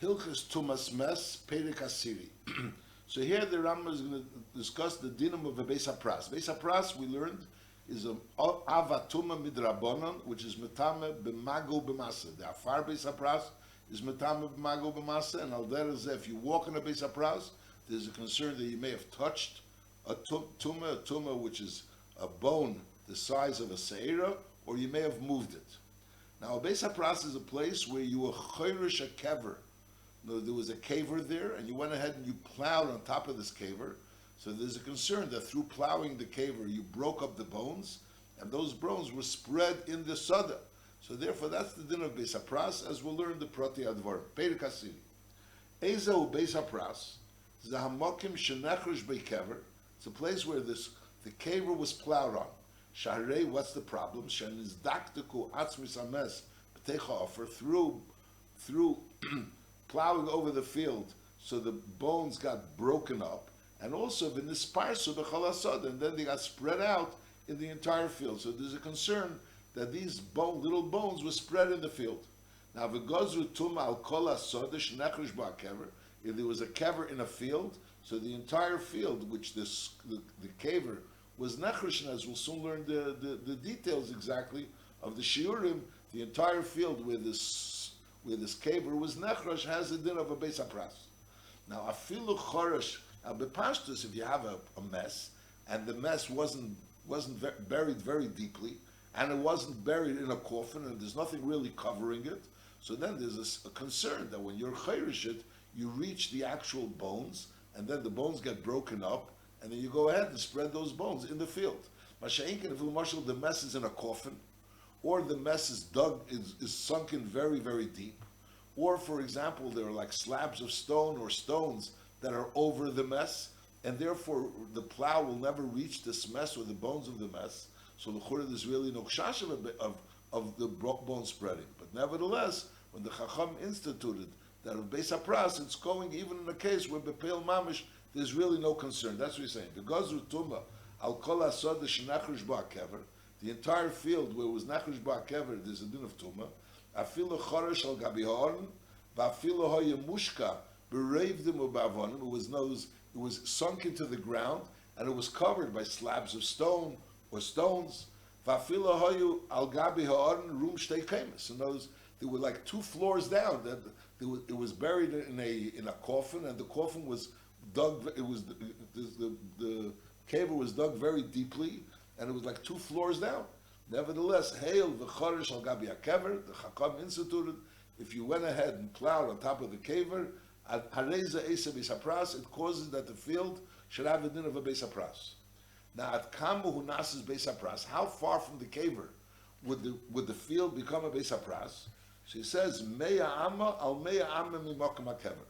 Hilchus Tumas Meis, Perek Asiri. So here the Rambam is going to discuss the dinam of a Beis HaPras. Beis HaPras, we learned, is a avatuma midrabanan, which is metame b'mago b'masa. The afar Beis HaPras is metame b'mago b'masa, and al derech if you walk in a Beis HaPras, there's a concern that you may have touched a tuma which is a bone the size of a seira, or you may have moved it. Now, a Beis HaPras is a place where you were chayrish a kever. There was a caver there, and you went ahead and you plowed on top of this caver. So there's a concern that through plowing the caver, you broke up the bones, and those bones were spread in the sada. So therefore, that's the din of Beis HaPras, as we'll learn the Prati Advar. Perek Asiri. Ezeu Beis HaPras, Zahamokim Shenechrish Beikever. It's a place where the caver was plowed on. Shahrei, what's the problem? Shenizdaktiku Atzmis Ames B'techa Offer, through plowing over the field, so the bones got broken up, and also v'nisparsu b'chol hasod, and then they got spread out in the entire field. So there's a concern that these little bones were spread in the field. Now v'gozru tuma al kol hasod shnechrish ba'kever. If there was a kever in a field, so the entire field, which the kever was nechrish, and as we'll soon learn the details exactly of the shiurim, the entire field where this caver was nechrosh has a din of a Beis HaPras. Now, afilu choresh al bepashtus, if you have a mess, and the mess wasn't buried very deeply, and it wasn't buried in a coffin, and there's nothing really covering it, so then there's a concern that when you're chayrish it, you reach the actual bones, and then the bones get broken up, and then you go ahead and spread those bones in the field. Masha'inkin, if the mess is in a coffin, or the mess is is sunken very, very deep, or for example, there are like slabs of stone or stones that are over the mess, and therefore the plow will never reach this mess or the bones of the mess. So the chura, there's really no kshash of the bone spreading. But nevertheless, when the Chacham instituted that of Beis HaPras, it's going even in a case where Bepel Mamish, there's really no concern. That's what he's saying. The Gazru Tumba, Al Kol HaSod Shenachrish Ba'Kever, the entire field where it was Nachrish Ba'Kever, there's a din of Tumba. Afilu Choresh Al Gabi Ha'aron, Va'afilu Hoya Mushka, Bereivdim U'Ba'avonim, it was sunk into the ground, and it was covered by slabs of stone or stones. Va'afilu Hoya Al Gabi Ha'aron, Rum Shtei Chemes. In those, there were like 2 floors down. It was buried in a coffin, and the coffin was dug. It was the cave was dug very deeply, and it was like 2 floors down. Nevertheless, hail v'charish al gabi hakever, the Chacham instituted, if you went ahead and plowed on top of the caver, hareza esa Beis HaPras, it causes that the field should have a din of a Beis HaPras. Now, at kamu hu nasis Beis HaPras, how far from the caver would the field become a Beis HaPras? So he says, meya amma al meya amma mimakom hakever.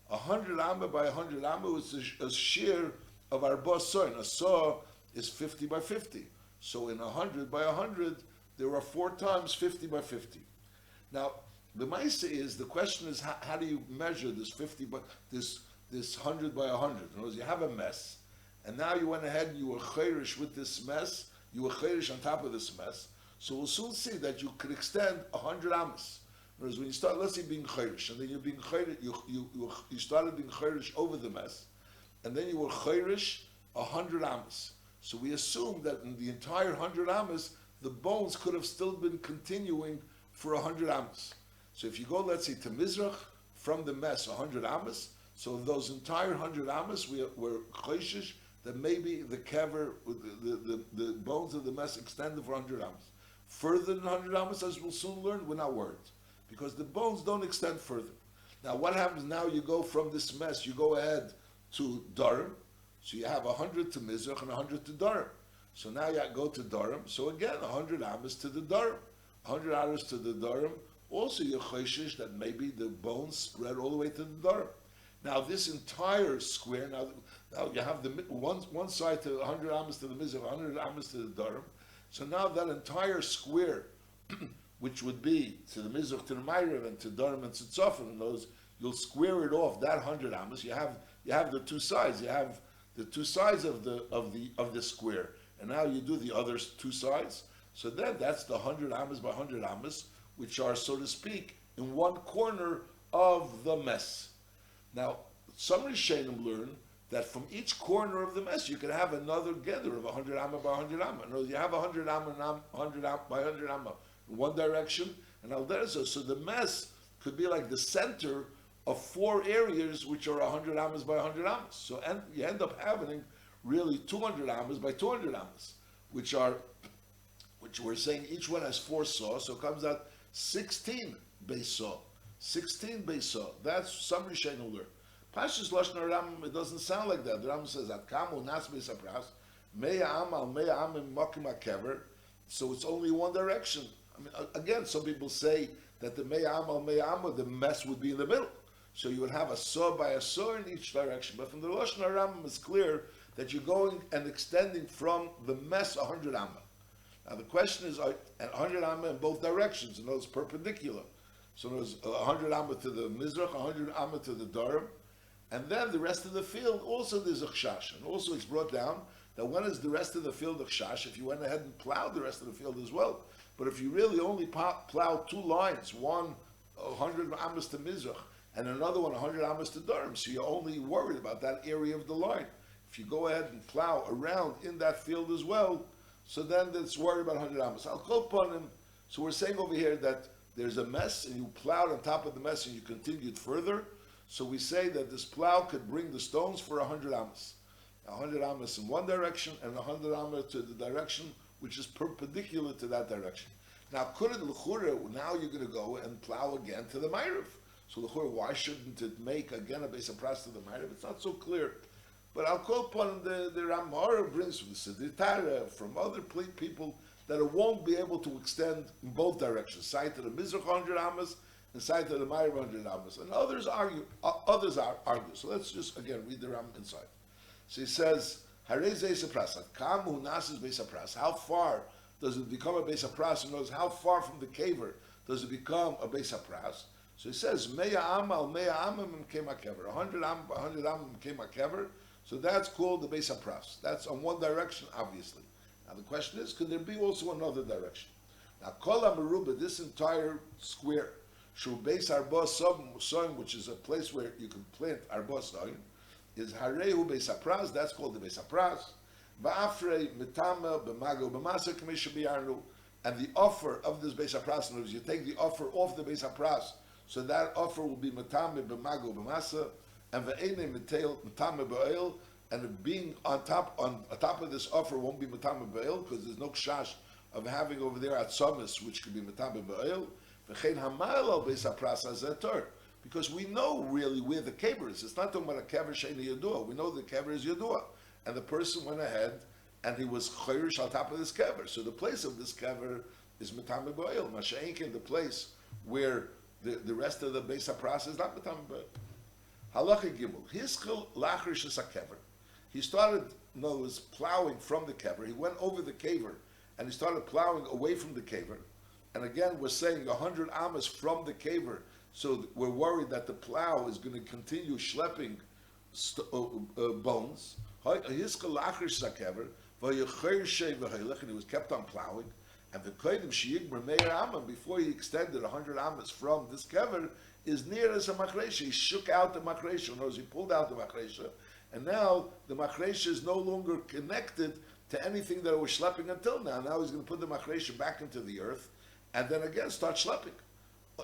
100 amma by 100 amma is a shear of our saw. And a saw is 50 by 50. So in 100 by 100, there are 4 times 50 by 50. Now, the Maisa is, the question is, how do you measure this 50 by, this 100 by 100? In other words, you have a mess, and now you went ahead and you were chayrish with this mess, you were chayrish on top of this mess, so we'll soon see that you could extend 100 amas. In other words, when you start, let's say being chayrish, and then you're being chayrish, you started being chayrish over the mess, and then you were chayrish 100 amas. So we assume that in the entire 100 amas, the bones could have still been continuing for 100 amas. So if you go, let's say, to Mizrach, from the mess, 100 amas, so those entire 100 amas, were chayshish, that maybe the kever, the bones of the mess extended for 100 amas. Further than 100 amas, as we'll soon learn, we're not worried, because the bones don't extend further. Now, what happens now? You go from this mess, you go ahead to Durham, so you have 100 to Mizrach and 100 to Durham. So now you go to Durham, so again, 100 amas to the Durham, 100 amas to the Durham. Also, you're chayshish that maybe the bones spread all the way to the Durham. Now, this entire square, now you have the one side to 100 amas to the Mizrach, 100 amas to the Durham. So now that entire square, which would be to the Mizrach, to the Ma'ariv, and to Durham and Tzofim, and those, you'll square it off that 100 amas. You have the 2 sides. You have the 2 sides of the square, and now you do the other 2 sides. So then that's the 100 amas by 100 amas, which are, so to speak, in one corner of the mess. Now, some Rishonim learn that from each corner of the mess you can have another gather of 100 amma by 100 amma. In other words, you have 100 amma, 100 amma by 100 amma in one direction, and al derzo. So the mess could be like the center of four areas which are 100 ammas by 100 ammas. So you end up having really 200 ammas by 200 ammas, which we're saying each one has four saw, so it comes out 16 base saw. 16 base saw. That's some Rishonim learn. Pashas Lashon Rambam, it doesn't sound like that. The Rambam says that Kamu Nas Beis Apras, Meya Amal Meya Amim Makim HaKever. So it's only one direction. I mean, again, some people say that the Meya Amal Meya Amal, the mess would be in the middle. So you would have a saw by a saw in each direction. But from the Lashon Rambam, it's clear that you're going and extending from the mess 100 amma. Now the question is, 100 amma in both directions, and those perpendicular. So there's 100 amma to the Mizrach, 100 amma to the Durham, and then the rest of the field, also there's a chash. And also it's brought down that when is the rest of the field a chash, if you went ahead and plowed the rest of the field as well. But if you really only plow two lines, one 100 ammas to Mizrach, and another one 100 ammas to Durham, so you're only worried about that area of the line. If you go ahead and plow around in that field as well, so then it's worried about 100 ammas. I'll call upon him. So we're saying over here that there's a mess, and you plowed on top of the mess, and you continued further. So we say that this plow could bring the stones for 100 ammas. 100 ammas in one direction, and 100 ammas to the direction which is perpendicular to that direction. Now, could it l'chura, now you're going to go and plow again to the Ma'ariv. So l'chura, why shouldn't it make again a base of pras to the Ma'ariv? It's not so clear. But I'll call upon the Ramar brings from the Siddhitara, from other people, that it won't be able to extend in both directions, side to the Mizrach 100 Ammas and side to the Ma'ariv 100 Ammas. And others argue. So let's just again read the Ram inside. So he says, Harei Beis Pras, Kamu Nasis Beis Pras. How far does it become a Beis Pras? In other words, how far from the caver does it become a Beis Pras? So he says, Meya Amal Meya Amim Kema Kever. 100 Am 100 Amim Kema Kever. So that's called the Beis Pras. That's on one direction, obviously. Now the question is, could there be also another direction? Now, Kol HaMeruba, this entire square, Shu Beis Arba Soim, which is a place where you can plant Arba Soim, is Harehu Beis Pras. That's called the Beis Pras. Va'afrei Mitama B'Mago B'Masa K'misha B'Yarnu. And the offer of this Beis Pras, in other words, you take the offer off the Beis Pras, so that offer will be Mitama B'Mago B'Masa, and ve'ene mitame ba'el, and being on top of this offer won't be mitame ba'el because there's no kshash of having over there at Somis, which could be mitame ba'el. V'chein hamal al beis hapras hazetor, because we know really where the kever is. It's not talking about a kever sheini yadua. We know the kever is yadua, and the person went ahead and he was chayrish on top of this kever. So the place of this kever is mitame ba'el. Masha'inkin, the place where the rest of the beis hapras is not mitame ba'el. Halacha Gimel. Hiskil lachrish is a kever. He started, in other words, plowing from the kever. He went over the kever and he started plowing away from the kever. And again, we're saying 100 amas from the kever. So we're worried that the plow is going to continue schlepping bones. Hiskil lachrish is a kever. And he was kept on plowing. And the kodim sheyigmer meir amma, before he extended 100 amas from this kever, is near as a machresha. He shook out the machresha. In other words, he pulled out the machresha, and now the machresha is no longer connected to anything that it was schlepping until now. Now he's going to put the machresha back into the earth, and then again start schlepping.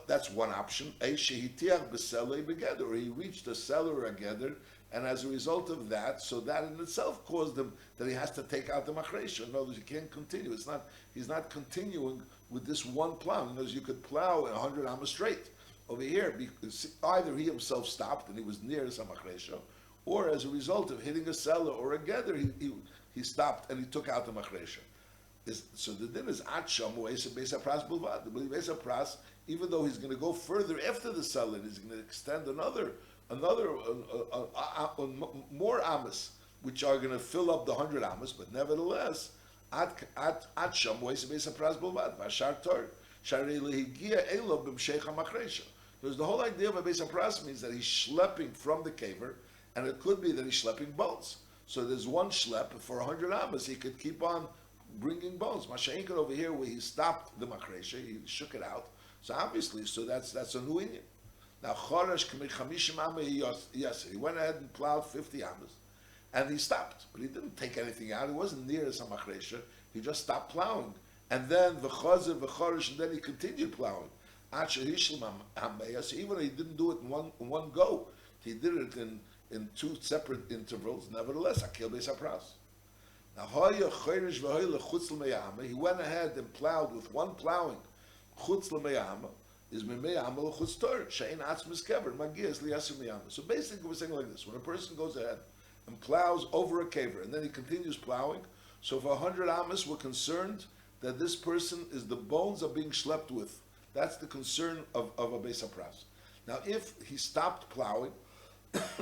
That's one option. Or he reached a cellar or a gather, and as a result of that, so that in itself caused him that he has to take out the machresha. In other words, he can't continue. He's not continuing with this one plow. In other words, you could plow 100 amas straight. Over here, because either he himself stopped and he was near some machresha, or as a result of hitting a cellar or a gather, he stopped and he took out the machresha. So the din is atsham beis hapras bulvad. The beis hapras, even though he's going to go further after the cellar, he's going to extend another more amas, which are going to fill up the 100 amas. But nevertheless, atsham beis hapras bulvad v'ashar tor. Because the whole idea of a Beis Hapras means that he's schlepping from the caver, and it could be that he's schlepping bones. So there's one schlep for 100 amas, he could keep on bringing bones. Masha'inkin over here, where he stopped the machresha, he shook it out. So obviously, so that's a new Indian. Now Choresh Chamishim Amma yes, he went ahead and plowed 50 Ammas, and he stopped, but he didn't take anything out. He wasn't near some Achresha. He just stopped plowing, and then v'chozer v'choresh, and then he continued plowing. So even though he didn't do it in one go, he did it in two separate intervals. Nevertheless, akil beis hapras. Now he went ahead and plowed with one plowing. Chutz l'meyama is meyama l'chutz tor she'ein atzmis kever magias liyasim meyama. So basically, we're saying like this: when a person goes ahead and plows over a caver, and then he continues plowing, so for 100 amas, we're concerned that this person is the bones are being schlepped with. That's the concern of a beis hapras. Now, if he stopped plowing,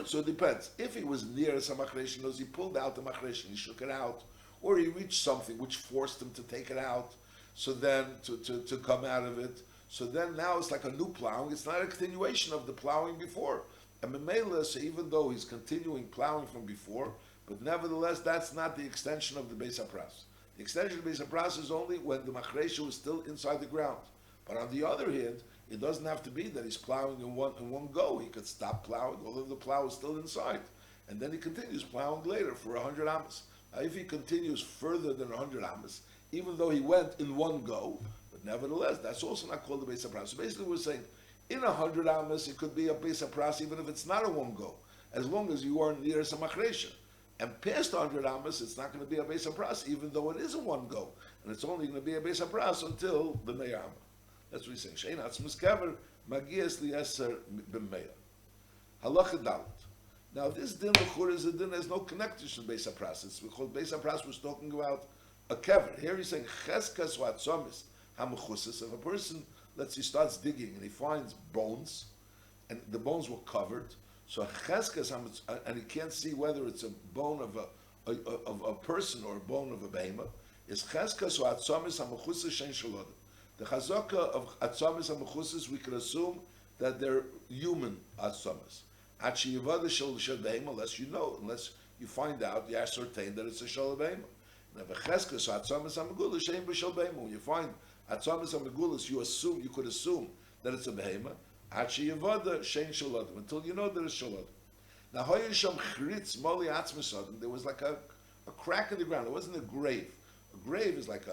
so it depends. If he was near some machreshin, he pulled out the machreshin, he shook it out, or he reached something which forced him to take it out, so then to come out of it. So then now it's like a new plowing. It's not a continuation of the plowing before. And Memela, so even though he's continuing plowing from before, but nevertheless, that's not the extension of the beis hapras. The extension of the beis hapras is only when the machresha was still inside the ground. But on the other hand, it doesn't have to be that he's plowing in one go. He could stop plowing, although the plow is still inside, and then he continues plowing later for 100 amas. Now, if he continues further than 100 amas, even though he went in one go, but nevertheless, that's also not called the beis hapras. So basically, we're saying in 100 amas, it could be a beis hapras, even if it's not a one go, as long as you are near some machresha. And past 100 amas, it's not going to be a beis hapras, even though it is a one go, and it's only going to be a beis hapras until the meyama. That's what he's saying. Shein atzmus kever magias liyeser b'meya. Halacha dalet. Now this din l'chur is a din has no connection to beis hapras. It's because beis hapras was talking about a kever. Here he's saying cheskas v'atzomis hamechusis. If a person, let's say, starts digging and he finds bones, and the bones were covered, so cheskas and he can't see whether it's a bone of a person or a bone of a behemoth, is cheskas v'atzomis hamechusis shein shalodem. The chazaka of atzamis and mechusis, we can assume that they're human atzamis. Unless you know, unless you find out, you ascertain that it's a shal behema. When you find atzamis and megulis, you could assume that it's a behema. Until you know that it's shalad. Now, there was like a crack in the ground. It wasn't a grave. A grave is like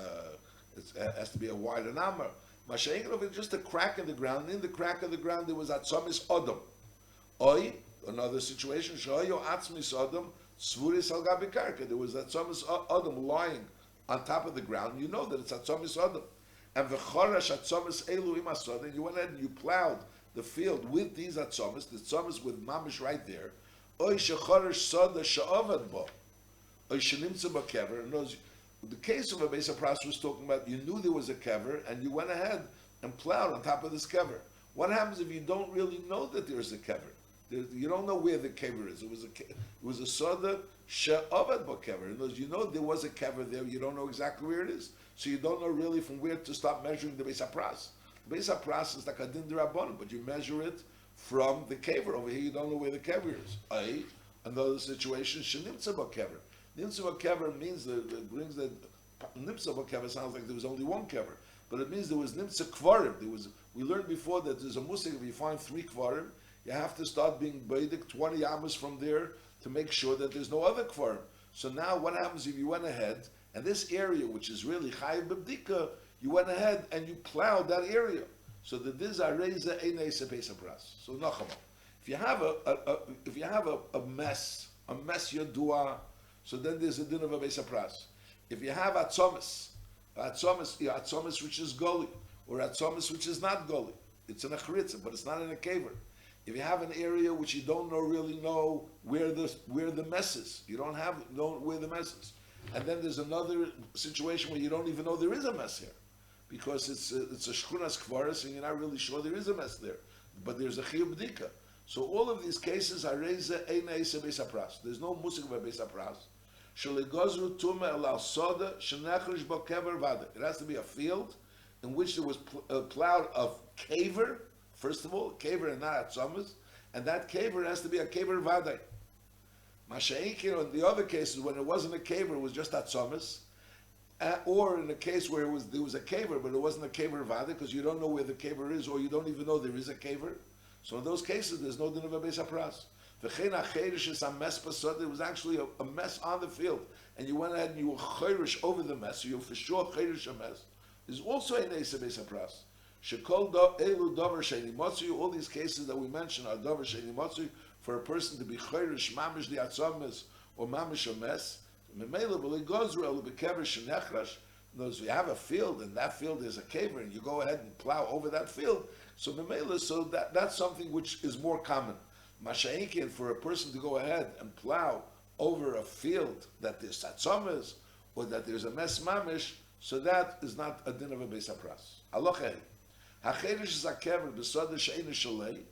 it has to be a wide anamar. Masha'inov is just a crack in the ground. In the crack of the ground, there was atzomis odom. Oi, another situation. Shoyo atzmis odom svuris al gabikarka. There was atzomis odom lying on top of the ground. You know that it's atzomis odom. And v'chorash atzomis elu imasod. And you went ahead and you plowed the field with these atzomis. The atzomis with mamish right there. Oi shechorash soda she'ovad bo. Oi shenimtza b'kever. And those. The case of a beis hapras was talking about you knew there was a kever and you went ahead and plowed on top of this kever. What happens if you don't really know that there's a kever? You don't know where the kever is. It was a soda she'avad bo kever. In other words, you know there was a kever there. You don't know exactly where it is, so you don't know really from where to start measuring the beis hapras. The beis hapras is like a din d'rabbanan, but you measure it from the kever. Over here, you don't know where the kever is. Another situation shenimtza bo kever. Nimtza kever means brings the nimtza kever sounds like there was only one kever, but it means there was nimtza kvarim. We learned before that there's a musik. If you find 3 kvarim, you have to start being beidik 20 amas from there to make sure that there's no other kvarim. So now, what happens if you went ahead and this area, which is really chayiv b'bdika, you went ahead and you plowed that area. So the diz areza einay beis hapras. So nachama, if you have a mess yadua. So then there's a din of a beis hapras. If you have atzomis which is goli, or atzomis which is not goli, it's an achritza, but it's not in a kaver. If you have an area which you don't really know where the mess is, you don't know where the mess is, and then there's another situation where you don't even know there is a mess here, because it's a shchunas kvaris and you're not really sure there is a mess there, but there's a chiyuv bdika. So all of these cases are reza einay beis hapras. There's no musik by beis hapras. It has to be a field in which there was plowed of kaver, first of all, kaver and not atzomis, and that kaver has to be a kaver vaday. Masha'inkin, in the other cases, when it wasn't a kaver, it was just atzomis, or in a case where there was a kaver, but it wasn't a kaver vaday, because you don't know where the kaver is, or you don't even know there is a kaver. So in those cases, there's no din of a beis hapras. It was actually a mess on the field, and you went ahead and you were chayrish over the mess, so you for sure chayrish a mess. There's also an eisa beis hapras. Shekol elu davar sheini matzu. All these cases that we mentioned are davar sheini matzu for a person to be chayrish mamish the atzamis or mamish a mess. Memela b'legozru elu bekever shenechrash. Notice we have a field, and that field is a caver, and you go ahead and plow over that field. So memela, so that's something which is more common. Masha'inkin, for a person to go ahead and plow over a field that there's satzomas or that there's a mes mamish, so that is not a din of a beis hapras. Alochei, hacherish zakever b'soda she'ena shalei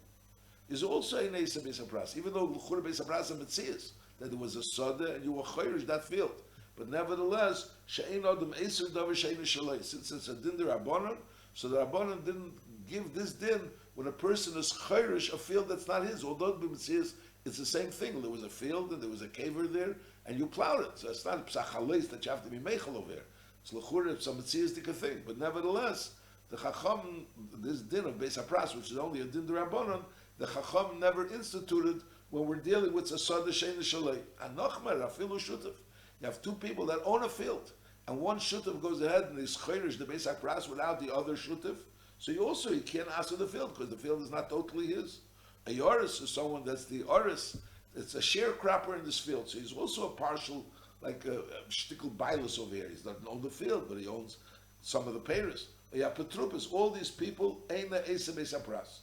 is also a neisa beis hapras, even though l'chur beis hapras and mitzias that there was a soda and you were chayrish that field, but nevertheless she'ena adam eser davar she'ena shalei. Since it's a din d'Rabbanan, so the Rabbanan didn't give this din when a person is chayrish a field that's not his. Although b'mitzias it's the same thing. There was a field and there was a caver there, and you plowed it. So it's not psachales that you have to be meichel over here. It's l'chur some mitziastic thing. But nevertheless, the chacham, this din of beis hapras, which is only a din d'Rabbanan, the chacham never instituted when we're dealing with a soda she'ena shalei. And nochmer afilu shutav. You have two people that own a field, and one shutav goes ahead and is chayrish the beis hapras without the other shutav. So you can't ask for the field because the field is not totally his. A yoris is someone that's the oris. It's a sharecropper in this field, so he's also a partial, like a shtickle bailus over here. He doesn't own the field, but he owns some of the payers. Yeah, Petrupis, all these people ain't the Eisa Beis Hapras.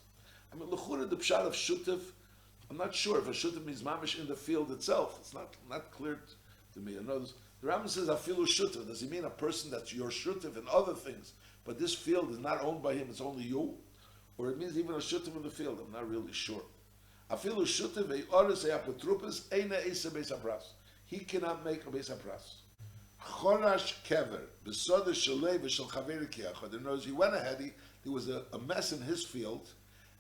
I mean, l'chura the pshat of shutiv. I'm not sure if a shutiv means mamish in the field itself. It's not clear to me. In other words, the Rambam says afilu shutiv. Does he mean a person that's your shutiv and other things? But this field is not owned by him, it's only you? Or it means even a shutiv in the field, I'm not really sure. Afilu shutiv ve'oris e'apotropos eina eisa beis hapras. He cannot make a beis hapras. Chorash kever, b'soda shalei v'shal chaveri kiachad. In other words, he went ahead, there was a mess in his field,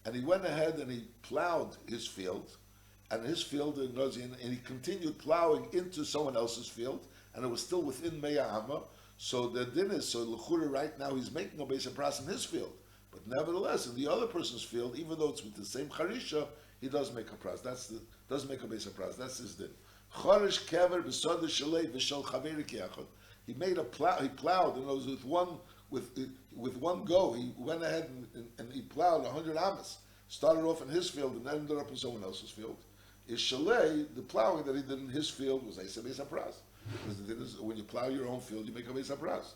and he went ahead and he plowed his field, and his field, and he continued plowing into someone else's field, and it was still within Meya Hama. So the din is, so l'chura right now he's making a beis hapras in his field, but nevertheless in the other person's field, even though it's with the same charisha, he does make a pras. Does make a beis hapras. That's his din. Chorish kever b'soda shalei v'shal chaveri kiachad. He made a plow. He plowed, and it was with one go. He went ahead and he plowed 100 amas. Started off in his field and ended up in someone else's field. Is shalei, the plowing that he did in his field was a beis hapras. Because the thing is, when you plow your own field, you make a beis hapras.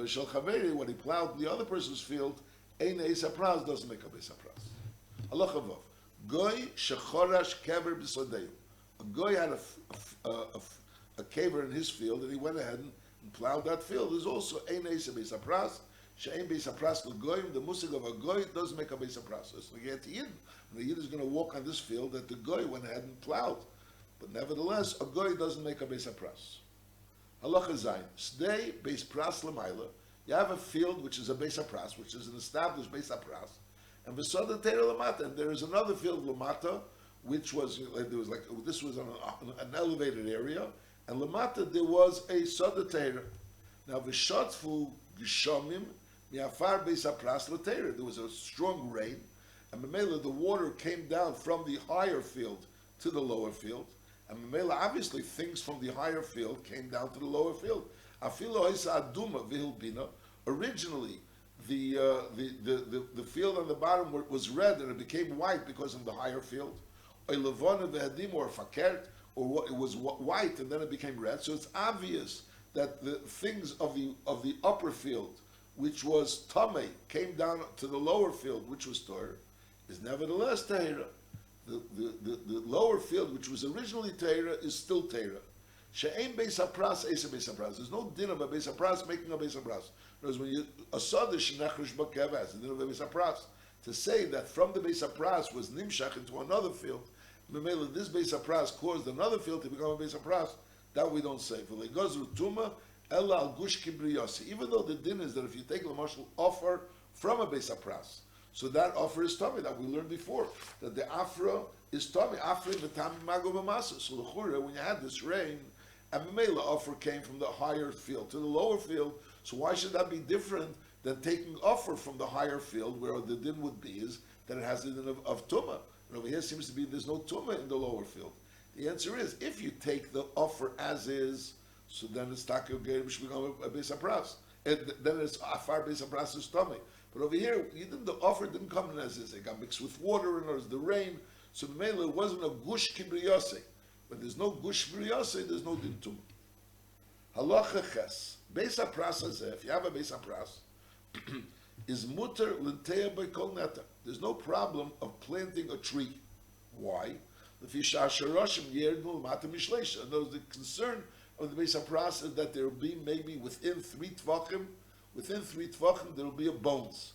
Shel chaveri, when he plowed the other person's field, ein beis hapras doesn't make a beis hapras. Allah chavav. Goy shechorash kever b'sodeu. A goy had a caver in his field, and he went ahead and plowed that field. There's also ein beis hapras. She'ein beis hapras l'goyim. The musig of a goy does make a beis hapras. It's like a yid. The yid is going to walk on this field that the goy went ahead and plowed. But nevertheless, a goy doesn't make a beis hapras. Halacha zayin. Stay beis pras l'mayla. You have a field which is a beis hapras, which is an established beis hapras, and v'soda teira lamata. And there is another field lamata, which was this was an elevated area, and lamata there was a soda teira. Now v'shotfu gishamim mi'afar beis hapras l'teira. There was a strong rain, and memela the water came down from the higher field to the lower field. And Memela, obviously, things from the higher field came down to the lower field. Originally, the field on the bottom was red and it became white because of the higher field. Or fakert, or it was white and then it became red. So it's obvious that the things of the upper field, which was tamei, came down to the lower field, which was Torah, is nevertheless Tehira. The lower field, which was originally Teira, is still Teira. She'ein beis hapras, eisa beis hapras. There's no din of a beis hapras making a beis hapras. Whereas when you asad shenachrish b'keva has the din of a beis hapras. To say that from the beis hapras was nimshach into another field, memela this beis hapras caused another field to become a beis hapras. That we don't say. For legozru tuma ella al gush kibriyasi. Even though the din is that if you take the marshal offer from a beis hapras, so that offer is tummy that we learned before, that the afra is tummy. Afra v'tam mago b'masa. So the chura, when you had this rain, and Memela offer came from the higher field to the lower field. So why should that be different than taking offer from the higher field, where the din would be is that it has the din of tumah. And over here seems to be there's no tumah in the lower field. The answer is, if you take the offer as is, so then it's takio gerim should become a beis hapras. And then it's afar beis hapras' tummy. But over here, the offer didn't come in as is. It got mixed with water, and there's the rain. So mainly it wasn't a gush kibriyase. When there's no gush kibriyase, there's no din tumah. Halacha ches. Beis hapras hazeh, if you have a beis hapras, is muter linteya by kol neta. There's no problem of planting a tree. Why? And the concern of the Beis HaPras is that there will be maybe within 3 tvachim there will be a bones.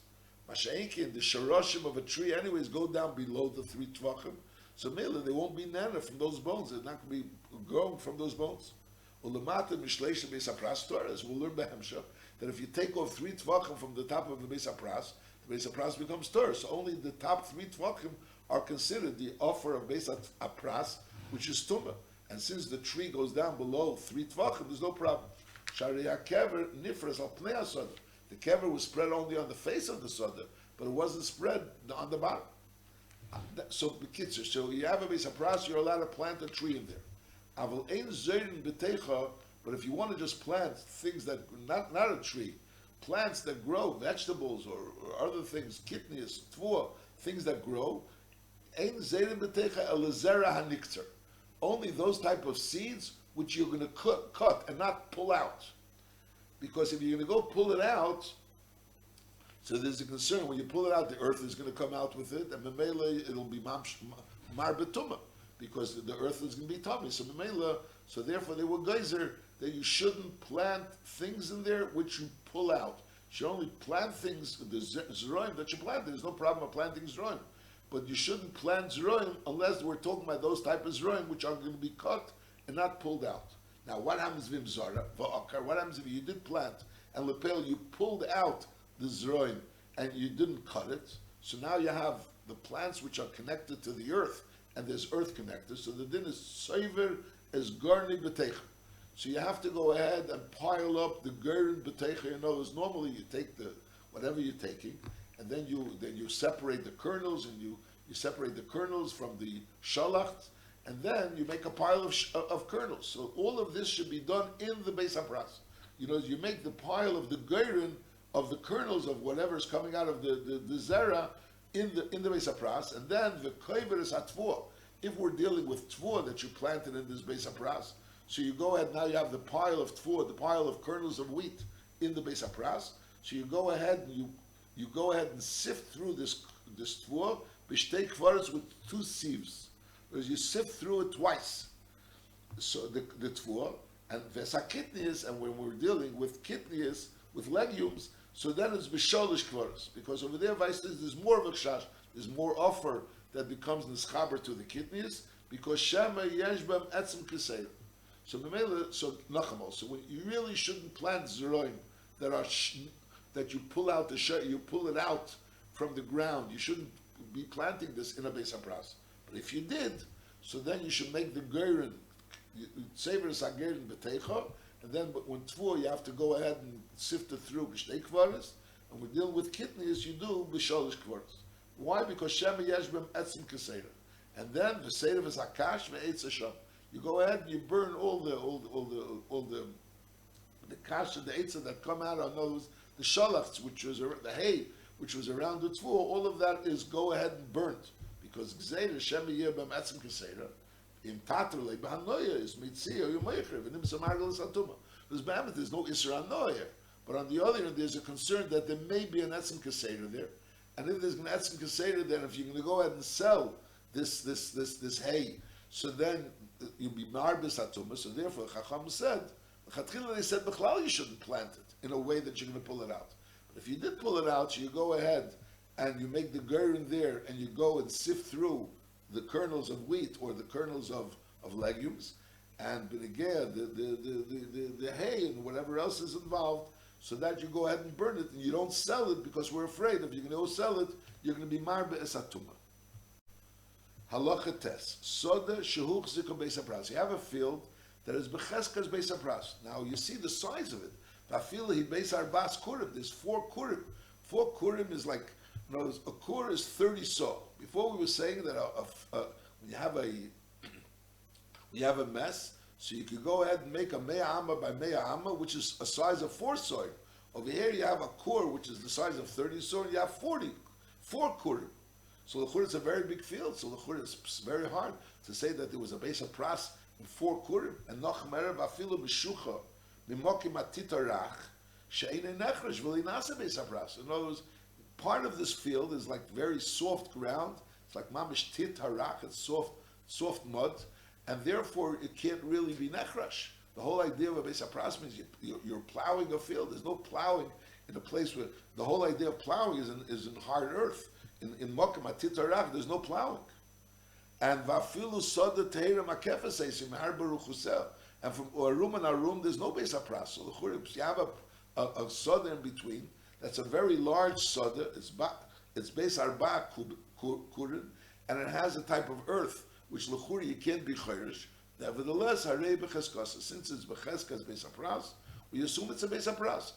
Masha'inki, the sharoshim of a tree anyways go down below the 3 tvachim. So mainly there won't be nana from those bones. They're not going to be growing from those bones. Ulamata mishleisha Beis HaPras Torah, as we'll learn Behemshah, that if you take off 3 tvachim from the top of the Beis HaPras, the Beis HaPras becomes Torah. So only the top 3 tvachim are considered the offer of Beis HaPras, which is Tumah. And since the tree goes down below 3 tvachim, there's no problem. Shariah kever nifras al pnei hasoda. The kever was spread only on the face of the soda, but it wasn't spread on the bottom. So you have a Beis HaPras, you're allowed to plant a tree in there. Aval ein zeirin b'teicha, but if you want to just plant things that, not a tree, plants that grow, vegetables or other things, kidneys, tvua, things that grow, ein zeirin b'teicha elazera hanikter. Only those type of seeds which you're going to cut and not pull out. Because if you're going to go pull it out, so there's a concern, when you pull it out, the earth is going to come out with it, and memela it'll be mar betuma, because the earth is going to be tummy. So memela, so therefore they were geyser that you shouldn't plant things in there which you pull out. You should only plant things, the zeroim that you plant. There's no problem of planting zeroim. But you shouldn't plant zeroim unless we're talking about those type of zeroim which are going to be cut and not pulled out. Now, what happens if zara va'akar? What happens if you did plant and lepel you pulled out the zeroim and you didn't cut it? So now you have the plants which are connected to the earth, and there's earth connected. So the din is soiver as garni b'teicha. So you have to go ahead and pile up the garni b'teicha. You know, as normally you take the whatever you're taking, and then you separate the kernels, and you separate the kernels from the shalacht, and then you make a pile of kernels. So all of this should be done in the Beis HaPras. You know, you make the pile of the geirin of the kernels of whatever's coming out of the zera in the Beis HaPras, and then the koiver is hatvua. If we're dealing with tvua that you planted in this Beis HaPras, so you go ahead, now you have the pile of tvua, the pile of kernels of wheat in the Beis HaPras. So you go ahead and you go ahead and sift through this tvua, b'shtei kvaros with 2 sieves. Because you sift through it twice. So the tvua, and vesa kidneys, and when we're dealing with kidneys, with legumes, so then it's b'sholish kvaros. Because over there, there's more of a kshash, there's more offer that becomes nischaber to the kidneys, because shema yeshbam etzim kiseir. So nachamol. So when you really shouldn't plant zeroim that are that you pull out you pull it out from the ground. You shouldn't be planting this in a Beis HaPras. But if you did, so then you should make the geirin, savor is hagerin b'teicha, and then when tvua you have to go ahead and sift it through b'shtei kvaris, and we deal with kidneys, you do b'sholish kvaris. Why? Because shema yeshbem etzim kesera, and then the seder is hakash ve'etz hasham. You go ahead and you burn all the kash and the eitzah that come out on those, the shalachs, which was the hay, which was around the tvua. All of that is go ahead and burnt, because gzeira shema yeshbem etzim kesera. In Tatrle, Bahanoya is Mitzia, Yumaychrev, and Imsamargal is Atuma. There's no Isra Noyer. But on the other hand, there's a concern that there may be an Etzim Kaseder there. And if there's an Etzim Kaseder, then if you're going to go ahead and sell this hay, so then you'll be Marbis Atuma. So therefore, Chacham said, they said, Bechlal, you shouldn't plant it in a way that you're going to pull it out. But if you did pull it out, so you go ahead and you make the geirin there, and you go and sift through the kernels of wheat or the kernels of legumes, and benegea, the hay and whatever else is involved, so that you go ahead and burn it, and you don't sell it, because we're afraid if you're going to go sell it, you're going to be marbe esatuma. Halacha tes soda shehuch zikah beis hapras. You have a field that is becheskas beis hapras. Now you see the size of it. Vafila he beis arbas kurim. There's 4 kurim. 4 kurim is like In other words, a kur is 30 saw. Before we were saying that when you have a mess, so you could go ahead and make a mea amma by mea amma, which is a size of 4 saw. Over here you have a kur, which is the size of 30 saw, and you have 4 kur. So the is a very big field, so the is very hard to say that there was a base of pras in 4 kurim, and noch merev afilu b'shucha, mimokim atitarach, she'ene nechresh v'linase base of pras. In other words, part of this field is like very soft ground, it's like mamish titarach, it's soft mud, and therefore it can't really be nechresh. The whole idea of a base of pras means you're plowing a field. There's no plowing in a place where the whole idea of plowing is in hard earth. In Mokim Atitarach, there's no plowing. And Vafilu Soda Teira Makefa says in Har Baruch Husel. And from Arum and Arum, there's no base of pras. So the Churibs, you have a soda in between. That's a very large soda. It's base arba kurin, and it has a type of earth which lechuri you can't be chayrish. Nevertheless, harei becheskasa. Since it's becheskas base of pras, we assume it's a base of pras.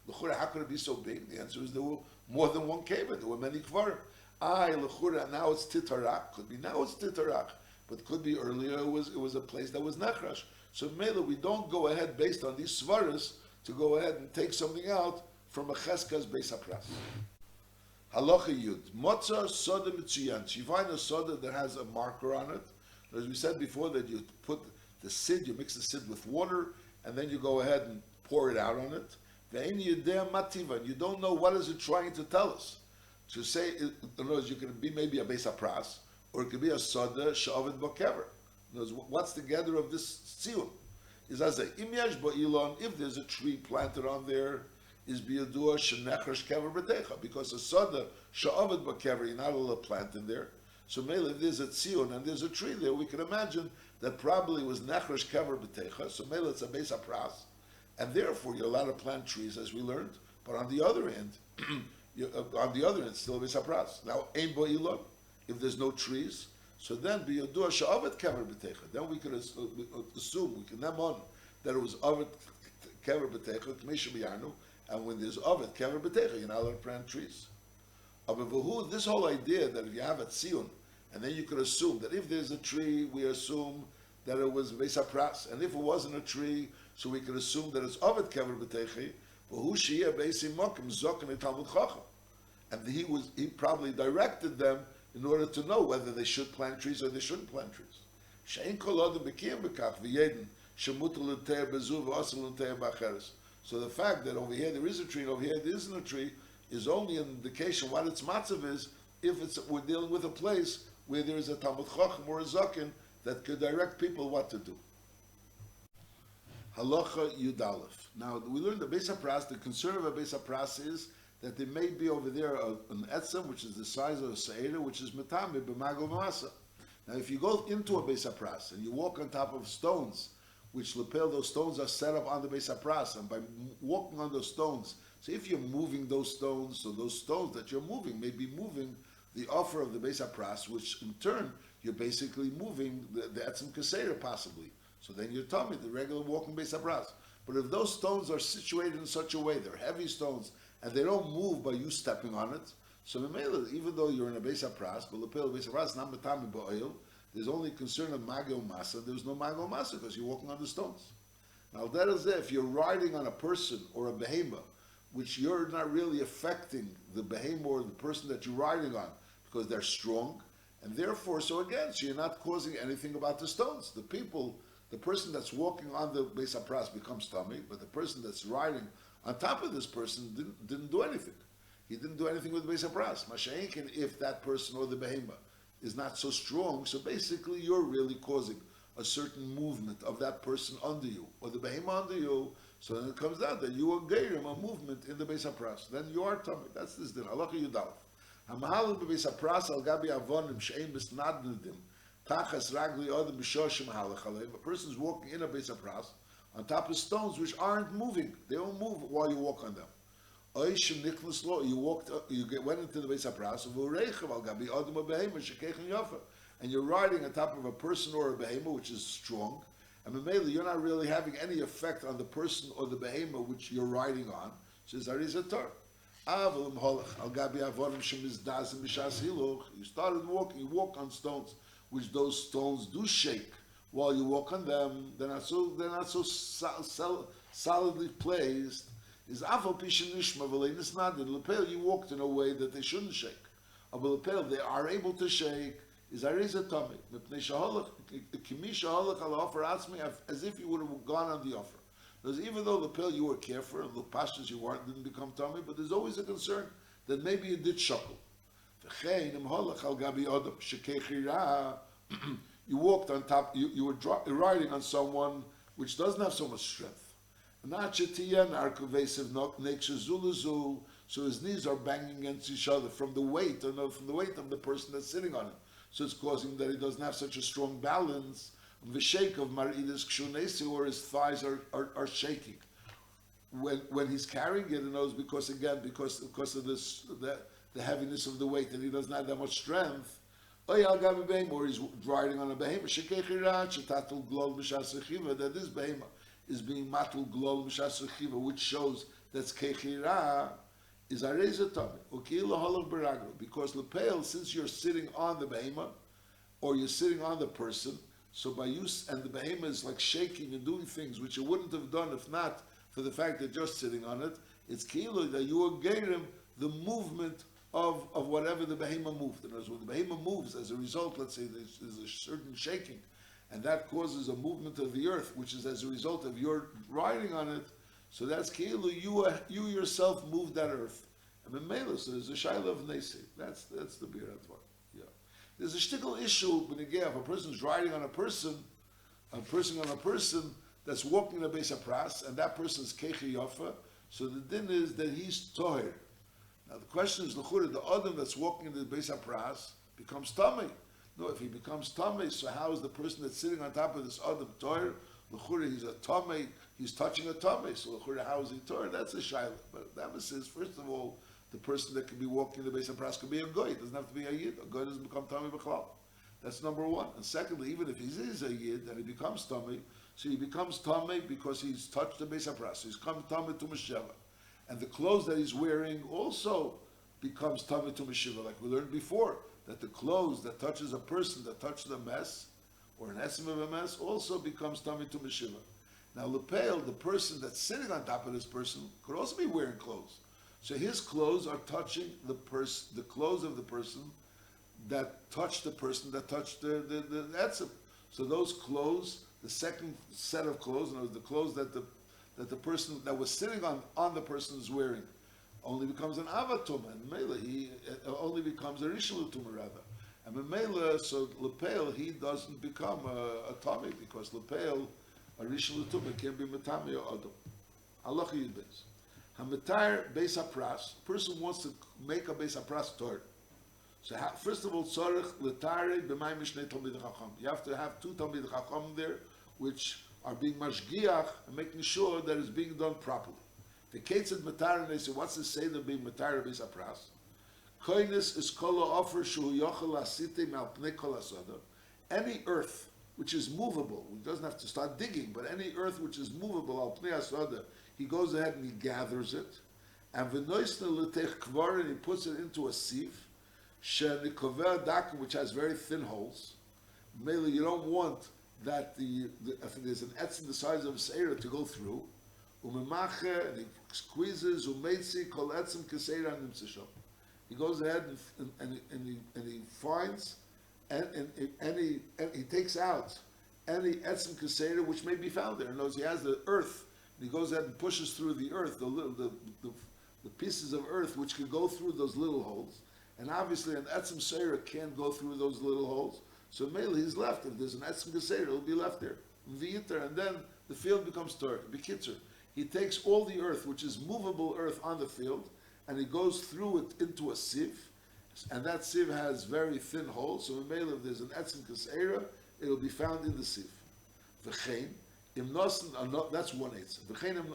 Lechura, how could it be so big? The answer is there were more than one keva. There were many kvarim. Lechura, now it's titarach. Could be now it's titarach, but could be earlier it was a place that was nechrash. So Mela, we don't go ahead based on these svaras to go ahead and take something out from a cheskas beis hapras. Halacha yud motza soda mitziyan. You find a soda that has a marker on it. As we said before, that you put the sid, you mix the sid with water, and then you go ahead and pour it out on it. You don't know what is it trying to tell us. To say, in other words, you can be maybe a beis hapras, or it could be a soda she'ovid bokever. In other words, what's the gather of this tziyun? Is as a imyash ba'ilon, if there's a tree planted on there, is biyadua she'nechresh kever b'techa, because a soda she'ovid bokever, you're not allowed to plant in there. So maybe if there's a tziyun and there's a tree there, we can imagine that probably was nechresh kever b'techa, so maybe it's a beis hapras. And therefore, you're allowed to plant trees, as we learned. But on the other hand, it's still a beis hapras. Now, ein bo ilon, if there's no trees, so then biyodua she'avet kever b'techa. Then we can assume, we can nemon that it was avet kever b'techa, k'mesha b'yarnu, and when there's avet kever b'techa, you're not allowed to plant trees. But this whole idea that if you have a tziyun, and then you could assume that if there's a tree, we assume that it was beis hapras, and if it wasn't a tree, so we can assume that it's Ovid Kever B'Techi, but who Shia Beisim Mokim Zokan Talmud Chacham, and he probably directed them in order to know whether they should plant trees or they shouldn't plant trees. Shein Kol Adam B'Kiyam B'Kach V'Yedin Shemutal L'Teir Bezuv V'Asal L'Teir B'Acheres. So the fact that over here there is a tree and over here there isn't a tree is only an indication what its matzav is if we're dealing with a place where there is a Talmud Chacham or a Zokin that could direct people what to do. Halacha Yudalef. Now we learned the beis hapras. The concern of a beis hapras is that there may be over there an etzem which is the size of a seira, which is metame b'mago masa. Now if you go into a beis hapras and you walk on top of stones, which lapel, those stones are set up on the beis hapras, and by walking on those stones, so if you're moving those stones, so those stones that you're moving may be moving the offer of the beis hapras, which in turn you're basically moving the etzem kaseira possibly. So then you're telling me the regular walking beis hapras. But if those stones are situated in such a way, they're heavy stones, and they don't move by you stepping on it, so even though you're in a beis hapras, but lepel beis hapras not metami ba'oil, there's only concern of magel masa. There's no magel masa because you're walking on the stones. Now that is if you're riding on a person or a behemoth, which you're not really affecting the behemoth or the person that you're riding on because they're strong, and therefore, so again, so you're not causing anything about the stones. The person that's walking on the beis hapras becomes tummy, but the person that's riding on top of this person didn't do anything. He didn't do anything with the beis hapras. Masha'inkin, if that person or the behemoth is not so strong, so basically you're really causing a certain movement of that person under you, or the behemoth under you, so then it comes down that you engage him a movement in the beis hapras. Then you are tummy. That's this din. Halacha Yudalef. Hamahalul beis hapras al gabi avonim she'ein besnadnedim. A person's walking in a beis hapras on top of stones which aren't moving. They don't move while you walk on them. You went into the beis hapras and you're riding on top of a person or a behemoth which is strong, and mainly you're not really having any effect on the person or the behemoth which you're riding on. So it's arizator. Aval Holach Al Gabi Avorim Shemizdazim B'Shas Hiluch. You started walking, you walk on stones, which those stones do shake while you walk on them. They're not so solidly placed. Is Aval Pishin Nishma V'Leinis Nadin Lepel. You walked in a way that they shouldn't shake. But Lepel, they are able to shake. Is Areza Tomei Mipnei Shaholach Kimi Shaholach Al Offer Atzmi, as if you would have gone on the offer. Because even though Lepel you were careful, the pastures you weren't didn't become tummy, but there's always a concern that maybe you did shuckle. You walked on top, you were riding on someone which doesn't have so much strength. So his knees are banging against each other from the weight, from the weight of the person that's sitting on him. So it's causing that he doesn't have such a strong balance. The shake of Maridis Kshunesi, or his thighs are shaking. When he's carrying it, he knows because of this the heaviness of the weight, and he doesn't have that much strength. Or he's riding on a behemoth. That this behemoth is being matul glol b'shas, which shows that's kechira is areza tamei. Because lepel, since you're sitting on the behemoth or you're sitting on the person. So by use, and the behemoth is like shaking and doing things which it wouldn't have done if not for the fact that you're sitting on it. It's kilo that you are getting the movement of whatever the behemoth moved. In other words, when the behemoth moves, as a result, let's say there's a certain shaking, and that causes a movement of the earth, which is as a result of your riding on it. So that's kilo. You yourself moved that earth. And Memela, so there's a shaila of nesi. That's the bir advar. There's a shtickle issue when if a person's riding on a person that's walking in a Beis HaPras, and that person's kechi yofa, so the din is that he's toher. Now the question is, l'chura, the adam that's walking in the Beis HaPras becomes tamei. No, if he becomes tamei, so how is the person that's sitting on top of this adam toher? L'chura, he's a tamei, he's touching a tamei, so l'chura, how is he toher? That's a shaila. But that says, first of all, the person that can be walking in the Beis HaPras could be a goy. It doesn't have to be a yid. A goy doesn't become tamei b'chlal. That's number one. And secondly, even if he is a yid and he becomes tamei, so he becomes tamei because he's touched the Beis HaPras. So he's come tamei to Mesheva. And the clothes that he's wearing also becomes tamei to Mesheva. Like we learned before, that the clothes that touches a person that touches a mess, or an esim of a mess, also becomes tamei to Mesheva. Now lepel, the person that's sitting on top of this person, could also be wearing clothes. So his clothes are touching the clothes of the person that touched the person that touched the etzim. So those clothes, the second set of clothes, and the clothes that the person that was sitting on the person is wearing, only becomes an avatuma, and Mela he only becomes a rishon tuma rather. And Mela, so lepel he doesn't become a tami because lepel a rishon tuma can be matami or adam. Allah yidbeis. Hamatar Beis HaPras, person wants to make a Beis HaPras tor. So first of all, tzarich letare b'may mishnei Talmid Chacham. You have to have two Talmid Chacham there, which are being mashgiach and making sure that it's being done properly. The Ketzad Matar, and they say, what's the say that being Matar Beis HaPras? Koinis is kol offer shu yochel asite mal pnei kol asada. Any earth which is movable, he doesn't have to start digging, but any earth which is movable al pnei asada, he goes ahead and he gathers it, and v'noisna l'tech kvar, and he puts it into a sieve, she'nikover dak, which has very thin holes. Mainly, you don't want that if there's an etzim the size of a seira to go through. Umemache, and he squeezes umeitzi kol etzim keseira nimtzishom. He goes ahead and he finds and he takes out any etzim keseira which may be found there. In other words, he has the earth. He goes ahead and pushes through the earth, the pieces of earth which can go through those little holes. And obviously an etzim seira can't go through those little holes. So mainly he's left. If there's an etzim geseira, it'll be left there. And then the field becomes torah. Bekitzer. He takes all the earth, which is movable earth on the field, and he goes through it into a sieve. And that sieve has very thin holes. So mainly if there's an etzim geseira, it'll be found in the sieve. V'chein. That's one eitz.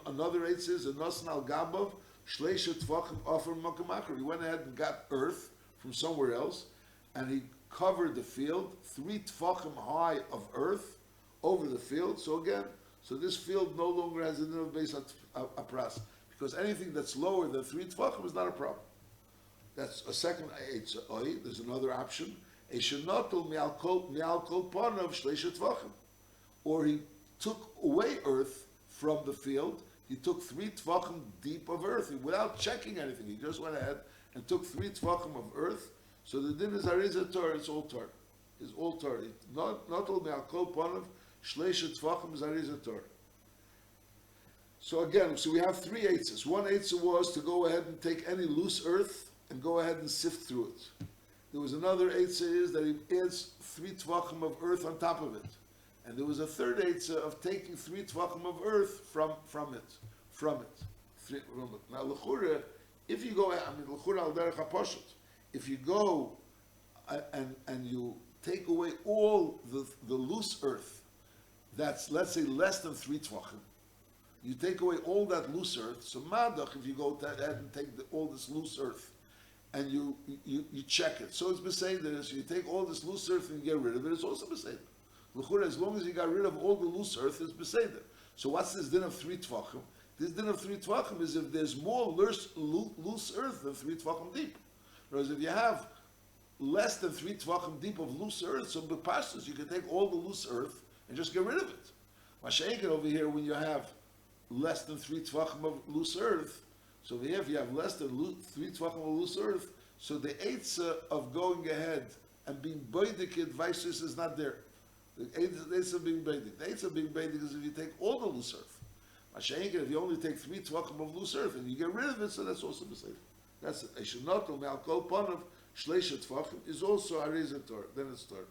Another eitz is a nosen al gabav shleisha tvachim offer makamacher. He went ahead and got earth from somewhere else, and he covered the field 3 tfachim high of earth over the field. So again, this field no longer has a din of Beis HaPras because anything that's lower than 3 tvachim is not a problem. That's a second eitz. There's another option. A shenotel mi'al kol panav shleisha tvachim. Or he took away earth from the field. He took 3 tvachim deep of earth without checking anything. He just went ahead and took 3 tvachim of earth. So the din is Arizah Torah. It's all Torah. It's all Torah. Not only al kol panav shleisha tvachim is Arizah Torah. So again, we have 3 eitzes. One eitzah was to go ahead and take any loose earth and go ahead and sift through it. There was another eitzah is that he adds 3 tvachim of earth on top of it. And there was a third eitzah of taking 3 tvachim of earth from it. Now, l'chura, if you go, l'chura al derech haposhut, if you go and you take away all the loose earth, that's, let's say, less than 3 tvachim, you take away all that loose earth, so madach, if you go ahead and take all this loose earth, and you check it, so it's beseder, so you take all this loose earth and you get rid of it, it's also beseder. L'chura, as long as you got rid of all the loose earth, it's beseder. So what's this din of 3 tvachim? This din of 3 tvachim is if there's more loose earth than 3 tvachim deep. Whereas if you have less than 3 tvachim deep of loose earth, so the pastures, you can take all the loose earth and just get rid of it. Masha'inkin over here, when you have less than 3 tvachim of loose earth, so over here, if you have less than 3 tvachim of loose earth, so the eitzah of going ahead and being boidikid vices is not there. The eitzah of being beidik. The eitzah of being beidik is if you take all the loose earth. Masha'inkin, if you only take 3 tvachim of loose earth and you get rid of it, so that's also the same. That's it. Eishenotel me'al kol panav shleisha tvachim is also Arizah Torah. Then it's Torah.